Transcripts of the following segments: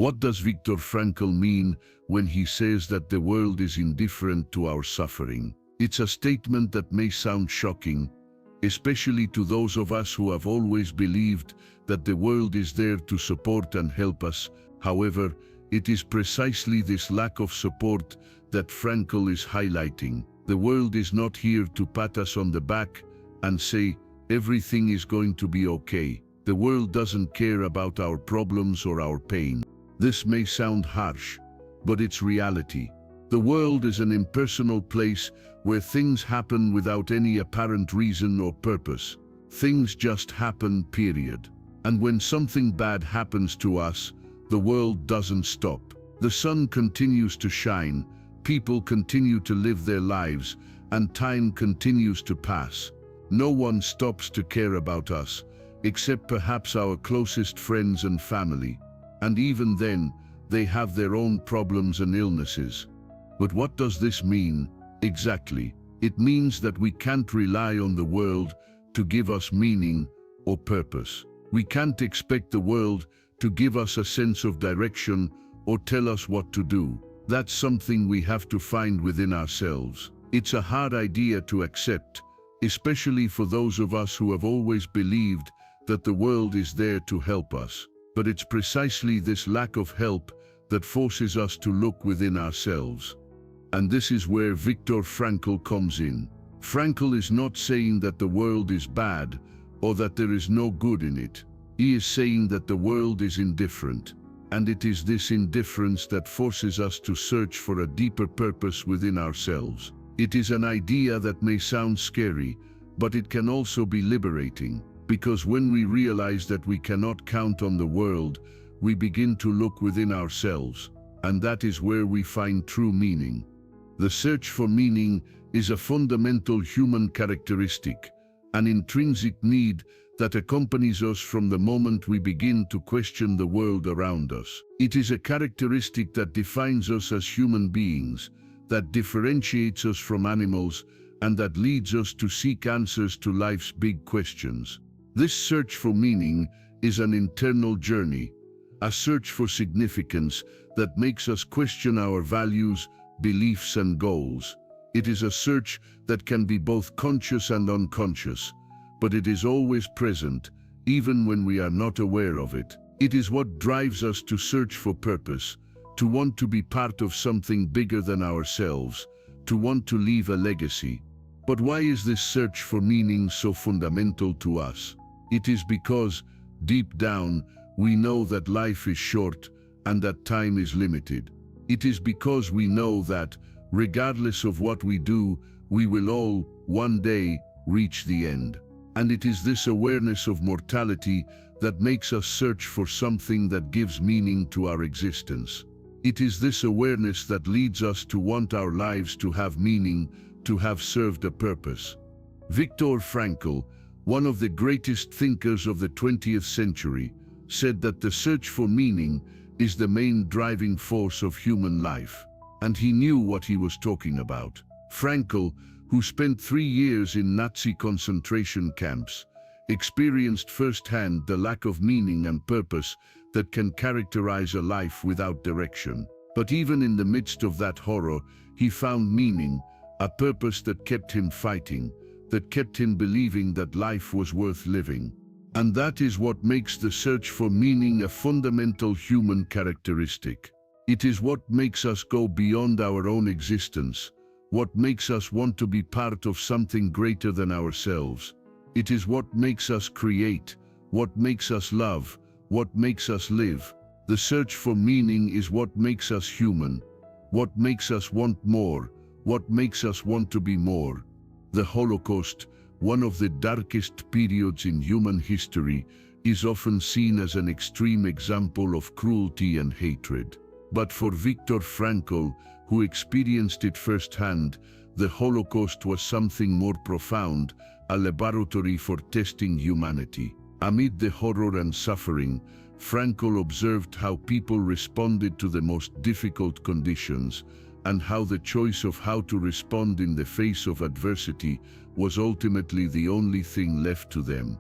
What does Viktor Frankl mean when he says that the world is indifferent to our suffering? It's a statement that may sound shocking, especially to those of us who have always believed that the world is there to support and help us. However, it is precisely this lack of support that Frankl is highlighting. The world is not here to pat us on the back and say, everything is going to be okay. The world doesn't care about our problems or our pain. This may sound harsh, but it's reality. The world is an impersonal place where things happen without any apparent reason or purpose. Things just happen, period. And when something bad happens to us, the world doesn't stop. The sun continues to shine, people continue to live their lives, and time continues to pass. No one stops to care about us, except perhaps our closest friends and family. And even then, they have their own problems and illnesses. But what does this mean exactly? It means that we can't rely on the world to give us meaning or purpose. We can't expect the world to give us a sense of direction or tell us what to do. That's something we have to find within ourselves. It's a hard idea to accept, especially for those of us who have always believed that the world is there to help us. But it's precisely this lack of help that forces us to look within ourselves. And this is where Viktor Frankl comes in. Frankl is not saying that the world is bad or that there is no good in it. He is saying that the world is indifferent. And it is this indifference that forces us to search for a deeper purpose within ourselves. It is an idea that may sound scary, but it can also be liberating. Because when we realize that we cannot count on the world, we begin to look within ourselves, and that is where we find true meaning. The search for meaning is a fundamental human characteristic, an intrinsic need that accompanies us from the moment we begin to question the world around us. It is a characteristic that defines us as human beings, that differentiates us from animals, and that leads us to seek answers to life's big questions. This search for meaning is an internal journey, a search for significance that makes us question our values, beliefs, and goals. It is a search that can be both conscious and unconscious, but it is always present, even when we are not aware of it. It is what drives us to search for purpose, to want to be part of something bigger than ourselves, to want to leave a legacy. But why is this search for meaning so fundamental to us? It is because, deep down, we know that life is short and that time is limited. It is because we know that, regardless of what we do, we will all, one day, reach the end. And it is this awareness of mortality that makes us search for something that gives meaning to our existence. It is this awareness that leads us to want our lives to have meaning, to have served a purpose. Viktor Frankl, one of the greatest thinkers of the 20th century, said that the search for meaning is the main driving force of human life. And he knew what he was talking about. Frankl, who spent 3 years in Nazi concentration camps, experienced firsthand the lack of meaning and purpose that can characterize a life without direction. But even in the midst of that horror, he found meaning, a purpose that kept him fighting, that kept him believing that life was worth living. And that is what makes the search for meaning a fundamental human characteristic. It is what makes us go beyond our own existence, what makes us want to be part of something greater than ourselves. It is what makes us create, what makes us love, what makes us live. The search for meaning is what makes us human, what makes us want more, what makes us want to be more. The Holocaust, one of the darkest periods in human history, is often seen as an extreme example of cruelty and hatred. But for Viktor Frankl, who experienced it firsthand, the Holocaust was something more profound, a laboratory for testing humanity. Amid the horror and suffering, Frankl observed how people responded to the most difficult conditions, and how the choice of how to respond in the face of adversity was ultimately the only thing left to them.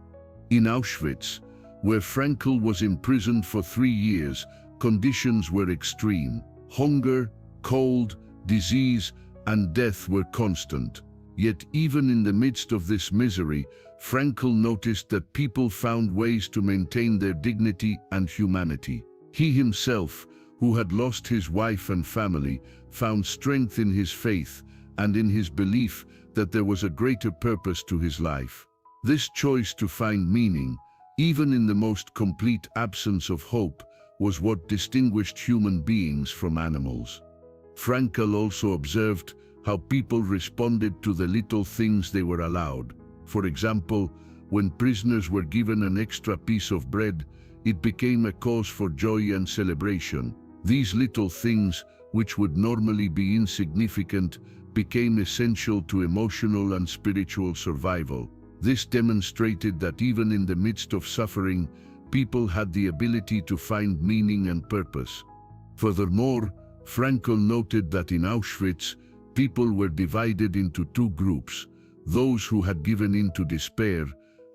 In Auschwitz, where Frankl was imprisoned for 3 years, conditions were extreme. Hunger, cold, disease, and death were constant. Yet even in the midst of this misery, Frankl noticed that people found ways to maintain their dignity and humanity. He himself, who had lost his wife and family, found strength in his faith and in his belief that there was a greater purpose to his life. This choice to find meaning, even in the most complete absence of hope, was what distinguished human beings from animals. Frankl also observed how people responded to the little things they were allowed. For example, when prisoners were given an extra piece of bread, it became a cause for joy and celebration. These little things, which would normally be insignificant, became essential to emotional and spiritual survival. This demonstrated that even in the midst of suffering, people had the ability to find meaning and purpose. Furthermore, Frankl noted that in Auschwitz, people were divided into two groups: those who had given in to despair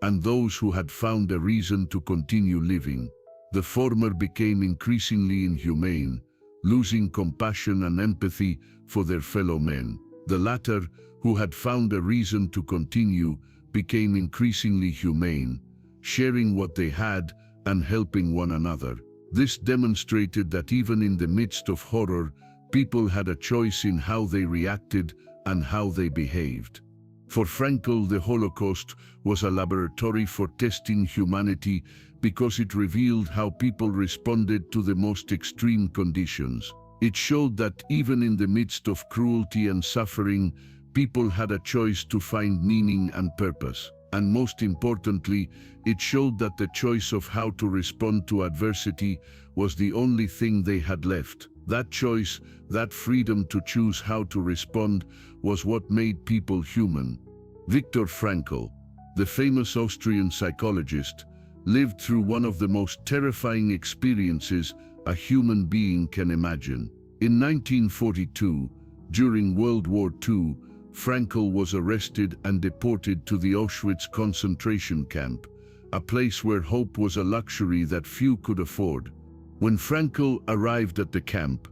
and those who had found a reason to continue living. The former became increasingly inhumane, losing compassion and empathy for their fellow men. The latter, who had found a reason to continue, became increasingly humane, sharing what they had and helping one another. This demonstrated that even in the midst of horror, people had a choice in how they reacted and how they behaved. For Frankl, the Holocaust was a laboratory for testing humanity because it revealed how people responded to the most extreme conditions. It showed that even in the midst of cruelty and suffering, people had a choice to find meaning and purpose. And most importantly, it showed that the choice of how to respond to adversity was the only thing they had left. That choice, that freedom to choose how to respond, was what made people human. Viktor Frankl, the famous Austrian psychologist, lived through one of the most terrifying experiences a human being can imagine. In 1942, during World War II, Frankl was arrested and deported to the Auschwitz concentration camp, a place where hope was a luxury that few could afford. When Frankl arrived at the camp,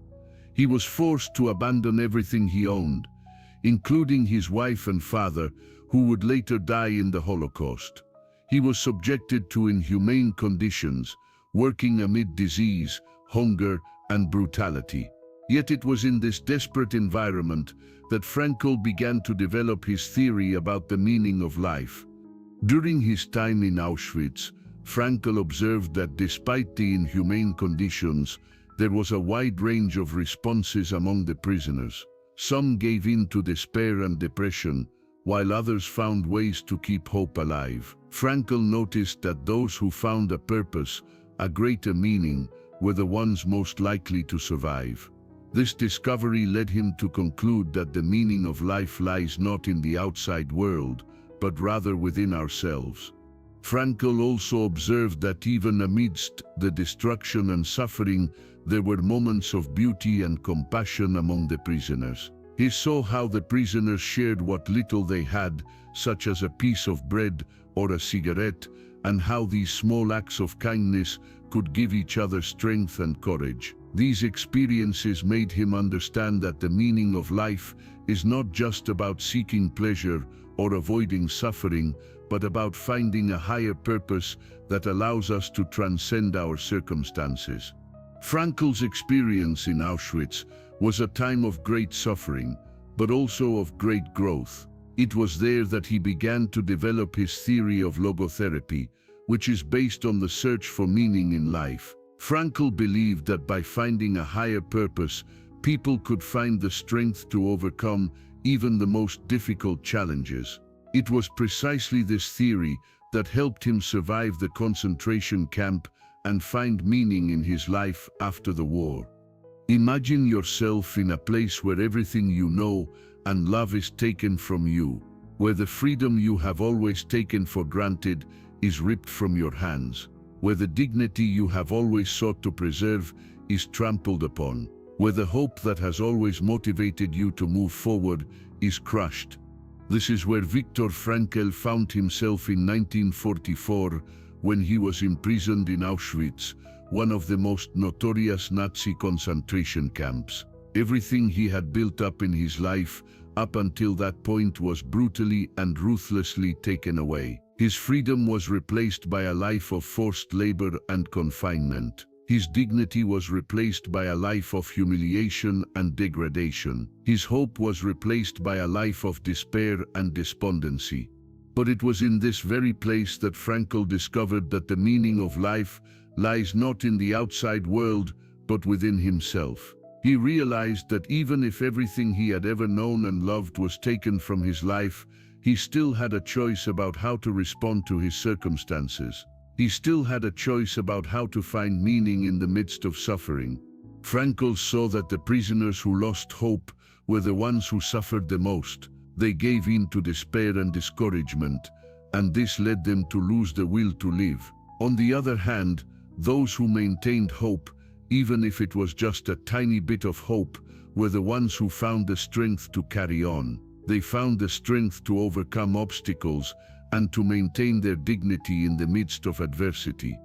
he was forced to abandon everything he owned, including his wife and father, who would later die in the Holocaust. He was subjected to inhumane conditions, working amid disease, hunger, and brutality. Yet it was in this desperate environment that Frankl began to develop his theory about the meaning of life. During his time in Auschwitz, Frankl observed that despite the inhumane conditions, there was a wide range of responses among the prisoners. Some gave in to despair and depression, while others found ways to keep hope alive. Frankl noticed that those who found a purpose, a greater meaning, were the ones most likely to survive. This discovery led him to conclude that the meaning of life lies not in the outside world, but rather within ourselves. Frankl also observed that even amidst the destruction and suffering, there were moments of beauty and compassion among the prisoners. He saw how the prisoners shared what little they had, such as a piece of bread or a cigarette, and how these small acts of kindness could give each other strength and courage. These experiences made him understand that the meaning of life is not just about seeking pleasure or avoiding suffering, but about finding a higher purpose that allows us to transcend our circumstances. Frankl's experience in Auschwitz was a time of great suffering, but also of great growth. It was there that he began to develop his theory of logotherapy, which is based on the search for meaning in life. Frankl believed that by finding a higher purpose, people could find the strength to overcome even the most difficult challenges. It was precisely this theory that helped him survive the concentration camp and find meaning in his life after the war. Imagine yourself in a place where everything you know and love is taken from you, where the freedom you have always taken for granted is ripped from your hands, where the dignity you have always sought to preserve is trampled upon, where the hope that has always motivated you to move forward is crushed. This is where Viktor Frankl found himself in 1944, when he was imprisoned in Auschwitz, one of the most notorious Nazi concentration camps. Everything he had built up in his life up until that point was brutally and ruthlessly taken away. His freedom was replaced by a life of forced labor and confinement. His dignity was replaced by a life of humiliation and degradation. His hope was replaced by a life of despair and despondency. But it was in this very place that Frankl discovered that the meaning of life lies not in the outside world, but within himself. He realized that even if everything he had ever known and loved was taken from his life, he still had a choice about how to respond to his circumstances. He still had a choice about how to find meaning in the midst of suffering. Frankl saw that the prisoners who lost hope were the ones who suffered the most. They gave in to despair and discouragement, and this led them to lose the will to live. On the other hand, those who maintained hope, even if it was just a tiny bit of hope, were the ones who found the strength to carry on. They found the strength to overcome obstacles and to maintain their dignity in the midst of adversity.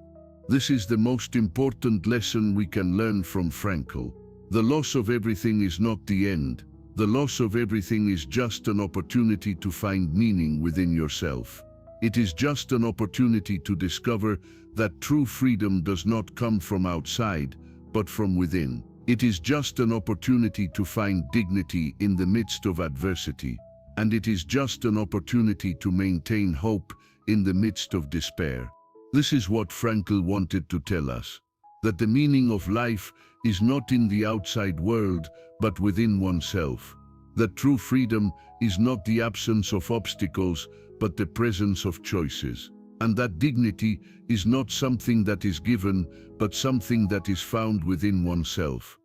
This is the most important lesson we can learn from Frankl. The loss of everything is not the end. The loss of everything is just an opportunity to find meaning within yourself. It is just an opportunity to discover that true freedom does not come from outside, but from within. It is just an opportunity to find dignity in the midst of adversity. And it is just an opportunity to maintain hope in the midst of despair. This is what Frankl wanted to tell us, that the meaning of life is not in the outside world, but within oneself. That true freedom is not the absence of obstacles, but the presence of choices. And that dignity is not something that is given, but something that is found within oneself.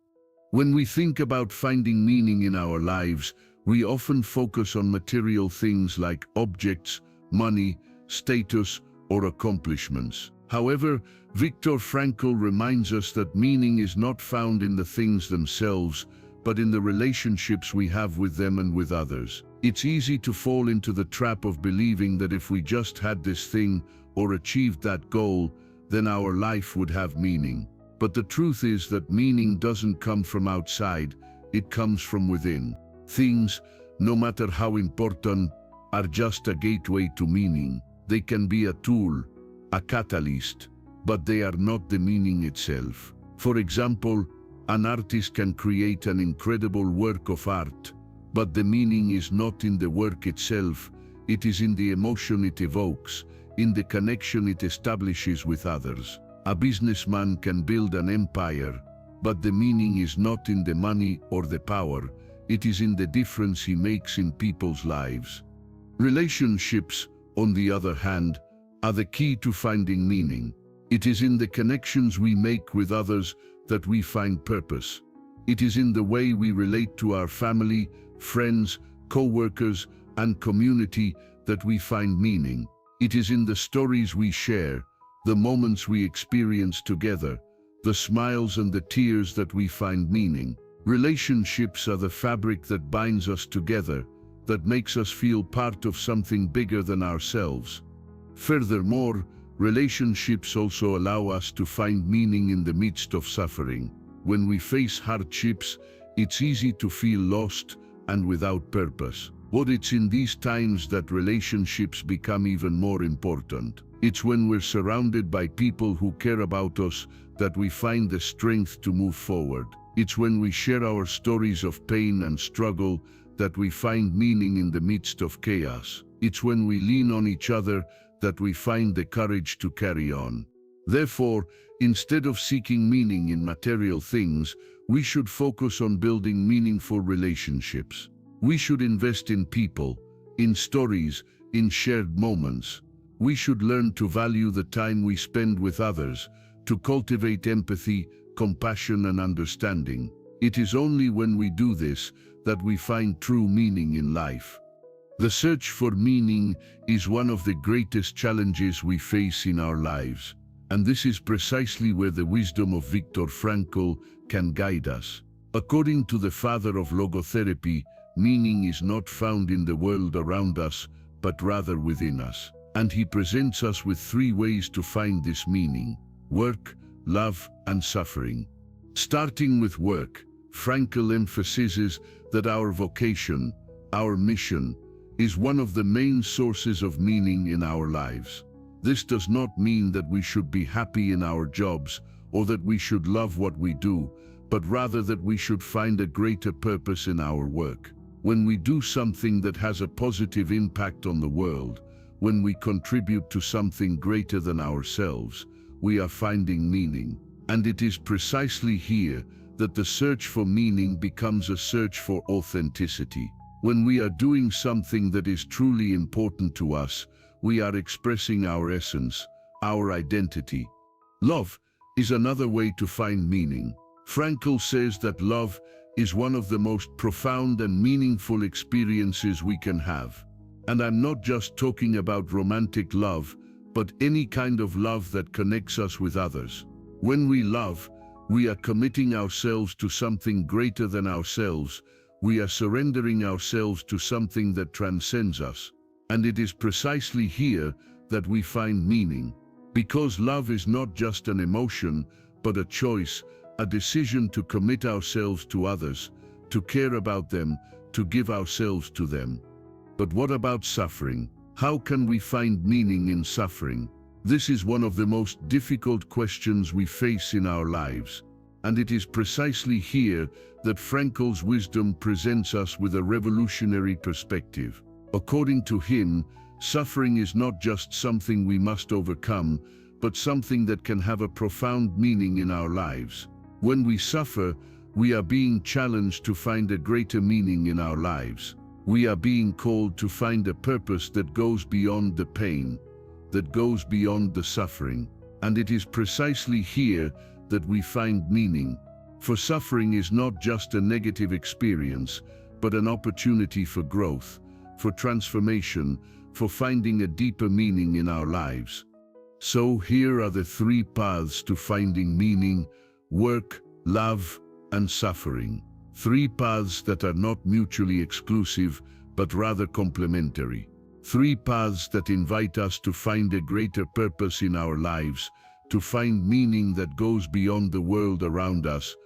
When we think about finding meaning in our lives, we often focus on material things like objects, money, status, or accomplishments. However, Viktor Frankl reminds us that meaning is not found in the things themselves, but in the relationships we have with them and with others. It's easy to fall into the trap of believing that if we just had this thing or achieved that goal, then our life would have meaning. But the truth is that meaning doesn't come from outside, it comes from within. Things, no matter how important, are just a gateway to meaning. They can be a tool, a catalyst, but they are not the meaning itself. For example, an artist can create an incredible work of art, but the meaning is not in the work itself, it is in the emotion it evokes, in the connection it establishes with others. A businessman can build an empire, but the meaning is not in the money or the power, it is in the difference he makes in people's lives. Relationships, on the other hand, are the key to finding meaning. It is in the connections we make with others that we find purpose. It is in the way we relate to our family, friends, co-workers, and community that we find meaning. It is in the stories we share, the moments we experience together, the smiles and the tears that we find meaning. Relationships are the fabric that binds us together, that makes us feel part of something bigger than ourselves. Furthermore, relationships also allow us to find meaning in the midst of suffering. When we face hardships, it's easy to feel lost and without purpose. But it's in these times that relationships become even more important. It's when we're surrounded by people who care about us that we find the strength to move forward. It's when we share our stories of pain and struggle that we find meaning in the midst of chaos. It's when we lean on each other that we find the courage to carry on. Therefore, instead of seeking meaning in material things, we should focus on building meaningful relationships. We should invest in people, in stories, in shared moments. We should learn to value the time we spend with others, to cultivate empathy, compassion, and understanding. It is only when we do this that we find true meaning in life. The search for meaning is one of the greatest challenges we face in our lives, and this is precisely where the wisdom of Viktor Frankl can guide us. According to the father of logotherapy, meaning is not found in the world around us, but rather within us. And he presents us with 3 ways to find this meaning: work, love, and suffering. Starting with work, Frankl emphasizes that our vocation, our mission, is one of the main sources of meaning in our lives. This does not mean that we should be happy in our jobs or that we should love what we do, but rather that we should find a greater purpose in our work. When we do something that has a positive impact on the world, when we contribute to something greater than ourselves, we are finding meaning. And it is precisely here that the search for meaning becomes a search for authenticity. When we are doing something that is truly important to us, we are expressing our essence, our identity. Love is another way to find meaning. Frankl says that love is one of the most profound and meaningful experiences we can have. And I'm not just talking about romantic love, but any kind of love that connects us with others. When we love, we are committing ourselves to something greater than ourselves. We are surrendering ourselves to something that transcends us. And it is precisely here that we find meaning. Because love is not just an emotion, but a choice, a decision to commit ourselves to others, to care about them, to give ourselves to them. But what about suffering? How can we find meaning in suffering? This is one of the most difficult questions we face in our lives. And it is precisely here that Frankl's wisdom presents us with a revolutionary perspective. According to him, suffering is not just something we must overcome, but something that can have a profound meaning in our lives. When we suffer, we are being challenged to find a greater meaning in our lives. We are being called to find a purpose that goes beyond the pain, that goes beyond the suffering. And it is precisely here that we find meaning. For suffering is not just a negative experience, but an opportunity for growth, for transformation, for finding a deeper meaning in our lives. So here are the three paths to finding meaning: work, love, and suffering. Three paths that are not mutually exclusive, but rather complementary. Three paths that invite us to find a greater purpose in our lives, to find meaning that goes beyond the world around us.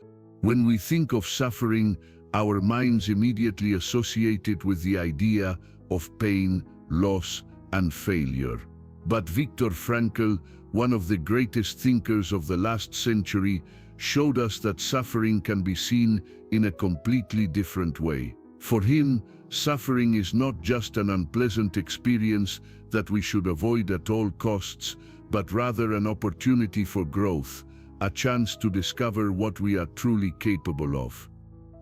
When we think of suffering, our minds immediately associate it with the idea of pain, loss, and failure. But Viktor Frankl, one of the greatest thinkers of the last century, showed us that suffering can be seen in a completely different way. For him, suffering is not just an unpleasant experience that we should avoid at all costs, but rather an opportunity for growth, a chance to discover what we are truly capable of.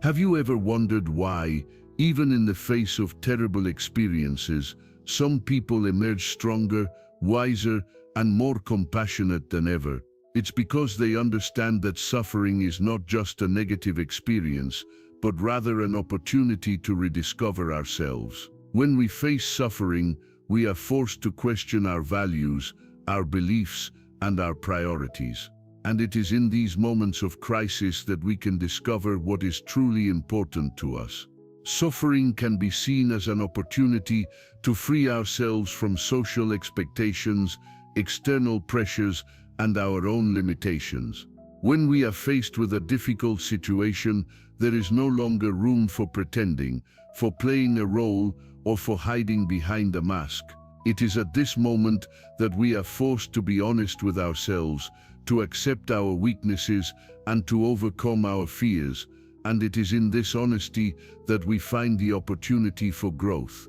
Have you ever wondered why, even in the face of terrible experiences, some people emerge stronger, wiser, and more compassionate than ever? It's because they understand that suffering is not just a negative experience, but rather an opportunity to rediscover ourselves. When we face suffering, we are forced to question our values, our beliefs, and our priorities. And it is in these moments of crisis that we can discover what is truly important to us. Suffering can be seen as an opportunity to free ourselves from social expectations, external pressures, and our own limitations. When we are faced with a difficult situation, there is no longer room for pretending, for playing a role, or for hiding behind a mask. It is at this moment that we are forced to be honest with ourselves, to accept our weaknesses, and to overcome our fears. And it is in this honesty that we find the opportunity for growth.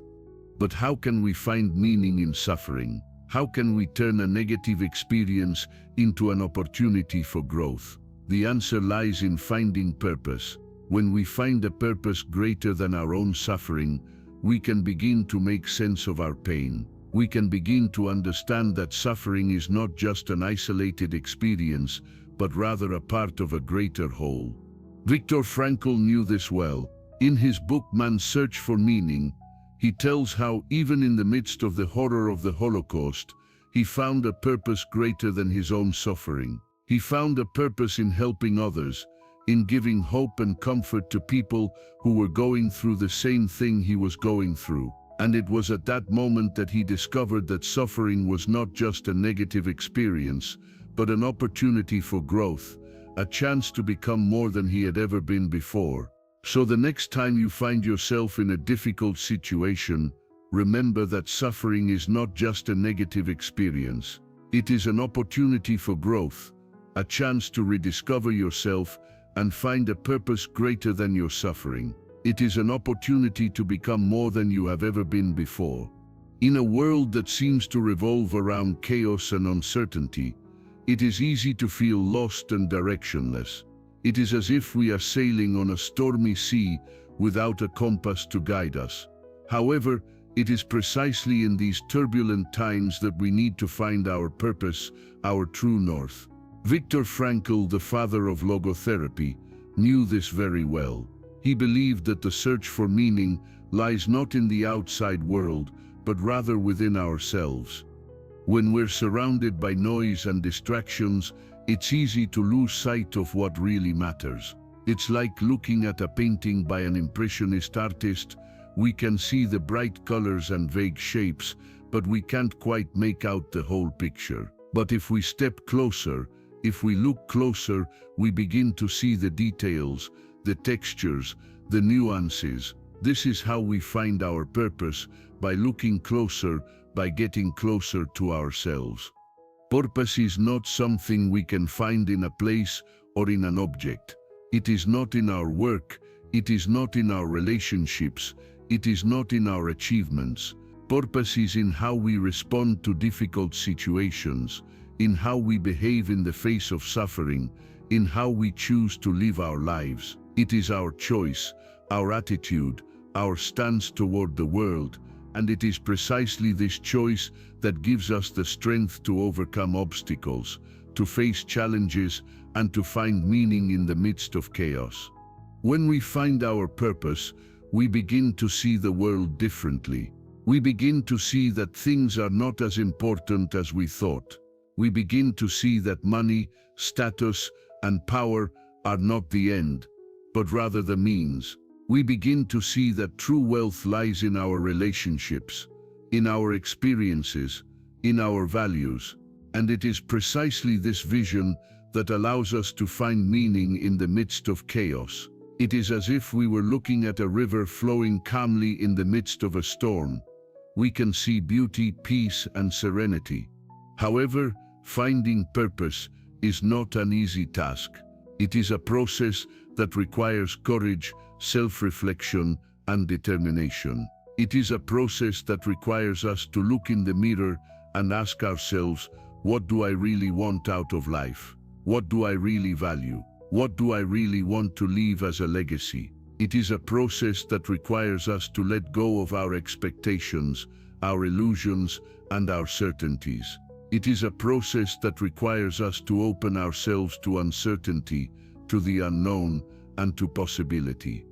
But how can we find meaning in suffering? How can we turn a negative experience into an opportunity for growth? The answer lies in finding purpose. When we find a purpose greater than our own suffering, we can begin to make sense of our pain. We can begin to understand that suffering is not just an isolated experience, but rather a part of a greater whole. Viktor Frankl knew this well. In his book Man's Search for Meaning, he tells how, even in the midst of the horror of the Holocaust, he found a purpose greater than his own suffering. He found a purpose in helping others, in giving hope and comfort to people who were going through the same thing he was going through. And it was at that moment that he discovered that suffering was not just a negative experience, but an opportunity for growth, a chance to become more than he had ever been before. So the next time you find yourself in a difficult situation, remember that suffering is not just a negative experience. It is an opportunity for growth, a chance to rediscover yourself and find a purpose greater than your suffering. It is an opportunity to become more than you have ever been before. In a world that seems to revolve around chaos and uncertainty, it is easy to feel lost and directionless. It is as if we are sailing on a stormy sea without a compass to guide us. However, it is precisely in these turbulent times that we need to find our purpose, our true north. Viktor Frankl, the father of logotherapy, knew this very well. He believed that the search for meaning lies not in the outside world, but rather within ourselves. When we're surrounded by noise and distractions, it's easy to lose sight of what really matters. It's like looking at a painting by an impressionist artist. We can see the bright colors and vague shapes, but we can't quite make out the whole picture. But if we step closer, if we look closer, we begin to see the details, the textures, the nuances. This is how we find our purpose, by looking closer, by getting closer to ourselves. Purpose is not something we can find in a place or in an object. It is not in our work, it is not in our relationships, it is not in our achievements. Purpose is in how we respond to difficult situations, in how we behave in the face of suffering, in how we choose to live our lives. It is our choice, our attitude, our stance toward the world, and it is precisely this choice that gives us the strength to overcome obstacles, to face challenges, and to find meaning in the midst of chaos. When we find our purpose, we begin to see the world differently. We begin to see that things are not as important as we thought. We begin to see that money, status, and power are not the end, but rather the means. We begin to see that true wealth lies in our relationships, in our experiences, in our values. And it is precisely this vision that allows us to find meaning in the midst of chaos. It is as if we were looking at a river flowing calmly in the midst of a storm. We can see beauty, peace, and serenity. However, finding purpose is not an easy task. It is a process that requires courage, self-reflection, and determination. It is a process that requires us to look in the mirror and ask ourselves, what do I really want out of life? What do I really value? What do I really want to leave as a legacy? It is a process that requires us to let go of our expectations, our illusions, and our certainties. It is a process that requires us to open ourselves to uncertainty, to the unknown, and to possibility.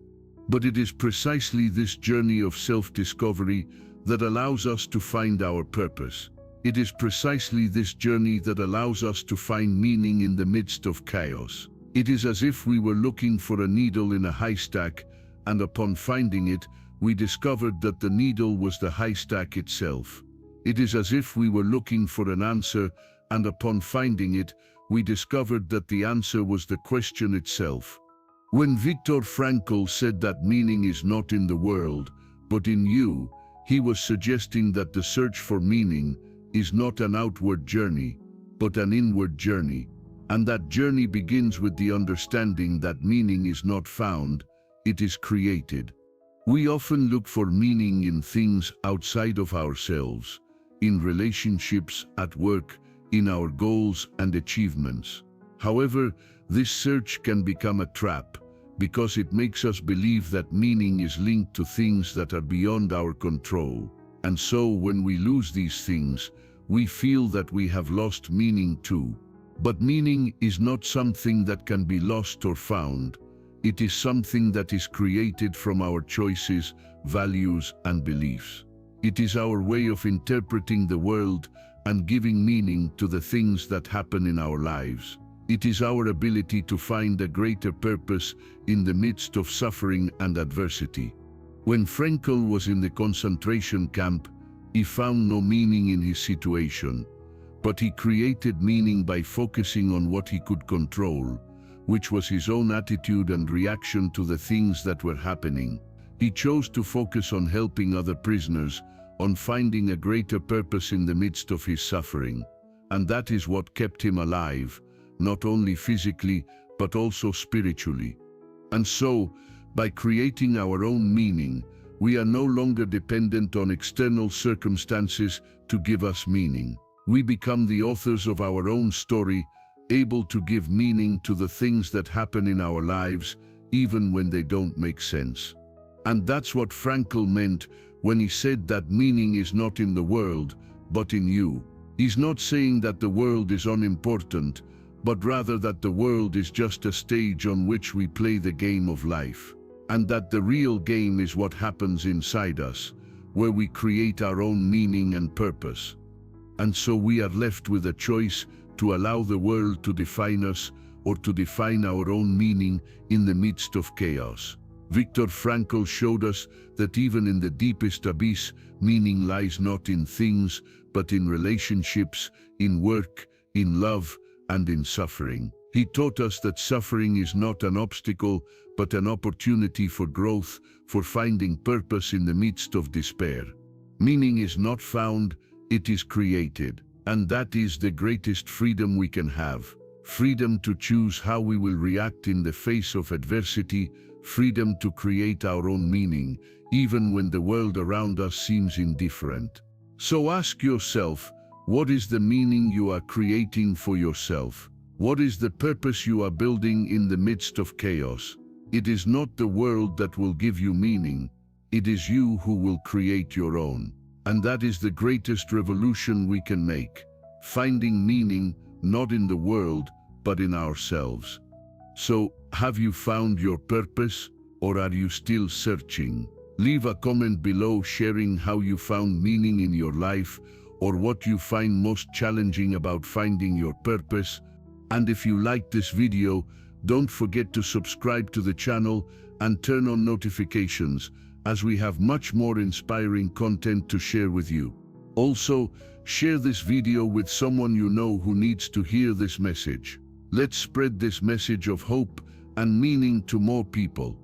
But it is precisely this journey of self-discovery that allows us to find our purpose. It is precisely this journey that allows us to find meaning in the midst of chaos. It is as if we were looking for a needle in a haystack, and upon finding it, we discovered that the needle was the haystack itself. It is as if we were looking for an answer, and upon finding it, we discovered that the answer was the question itself. When Viktor Frankl said that meaning is not in the world, but in you, he was suggesting that the search for meaning is not an outward journey, but an inward journey. And that journey begins with the understanding that meaning is not found, it is created. We often look for meaning in things outside of ourselves, in relationships, at work, in our goals and achievements. However, this search can become a trap, because it makes us believe that meaning is linked to things that are beyond our control. And so when we lose these things, we feel that we have lost meaning too. But meaning is not something that can be lost or found. It is something that is created from our choices, values, and beliefs. It is our way of interpreting the world and giving meaning to the things that happen in our lives. It is our ability to find a greater purpose in the midst of suffering and adversity. When Frankl was in the concentration camp, he found no meaning in his situation. but he created meaning by focusing on what he could control, which was his own attitude and reaction to the things that were happening. He chose to focus on helping other prisoners, on finding a greater purpose in the midst of his suffering. And that is what kept him alive, not only physically, but also spiritually. And so, by creating our own meaning, we are no longer dependent on external circumstances to give us meaning. We become the authors of our own story, able to give meaning to the things that happen in our lives, even when they don't make sense. And that's what Frankl meant when he said that meaning is not in the world, but in you. He's not saying that the world is unimportant, but rather that the world is just a stage on which we play the game of life. And that the real game is what happens inside us, where we create our own meaning and purpose. And so we are left with a choice to allow the world to define us or to define our own meaning in the midst of chaos. Viktor Frankl showed us that even in the deepest abyss, meaning lies not in things, but in relationships, in work, in love, and in suffering. He taught us that suffering is not an obstacle, but an opportunity for growth, for finding purpose in the midst of despair. Meaning is not found, it is created. And that is the greatest freedom we can have. Freedom to choose how we will react in the face of adversity, freedom to create our own meaning, even when the world around us seems indifferent. So ask yourself, what is the meaning you are creating for yourself? What is the purpose you are building in the midst of chaos? It is not the world that will give you meaning. It is you who will create your own. And that is the greatest revolution we can make. Finding meaning not in the world, but in ourselves. So, have you found your purpose, or are you still searching? Leave a comment below sharing how you found meaning in your life, or what you find most challenging about finding your purpose. And if you liked this video, don't forget to subscribe to the channel and turn on notifications, as we have much more inspiring content to share with you. Also, share this video with someone you know who needs to hear this message. Let's spread this message of hope and meaning to more people.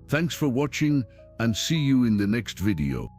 Thanks for watching, and see you in the next video.